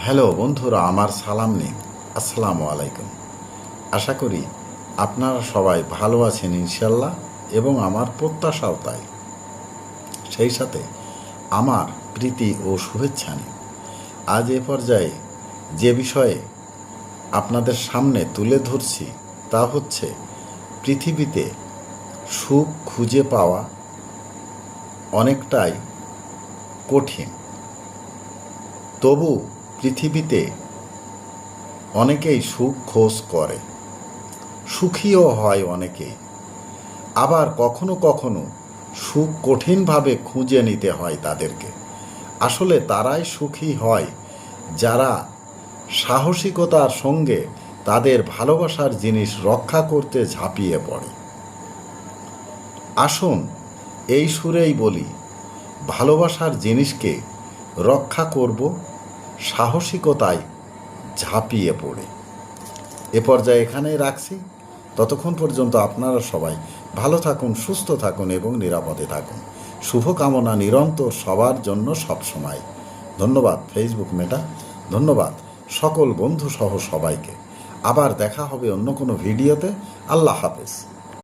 Hello বন্ধুরা, আমার সালাম নিন। আসসালামু আলাইকুম। আশা করি আপনারা সবাই ভালো আছেন ইনশাল্লাহ, এবং আমার প্রত্যাশাও তাই। সেই সাথে আমার প্রীতি ও শুভেচ্ছা নিন। আজ এ পর্যায়ে যে বিষয়ে আপনাদের সামনে তুলে ধরছি তা হচ্ছে, পৃথিবীতে সুখ খুঁজে পাওয়া অনেকটাই কঠিন, তবু পৃথিবীতে অনেকেই সুখ খোঁজ করে, সুখীও হয় অনেকেই। আবার কখনো কখনো সুখ কঠিনভাবে খুঁজে নিতে হয় তাদেরকে। আসলে তারাই সুখী হয় যারা সাহসিকতার সঙ্গে তাদের ভালোবাসার জিনিস রক্ষা করতে ঝাঁপিয়ে পড়ে। আসুন এই সুরেই বলি, ভালোবাসার জিনিসকে রক্ষা করব সাহসিকতায় ঝাঁপিয়ে পড়ে। এ পর্যায়ে এখানেই রাখছি। ততক্ষণ পর্যন্ত আপনারা সবাই ভালো থাকুন, সুস্থ থাকুন এবং নিরাপদে থাকুন। শুভকামনা নিরন্তর সবার জন্য সবসময়। ধন্যবাদ ফেসবুক মেটা, ধন্যবাদ সকল বন্ধু সহ সবাইকে। আবার দেখা হবে অন্য কোনো ভিডিওতে। আল্লাহ হাফেজ।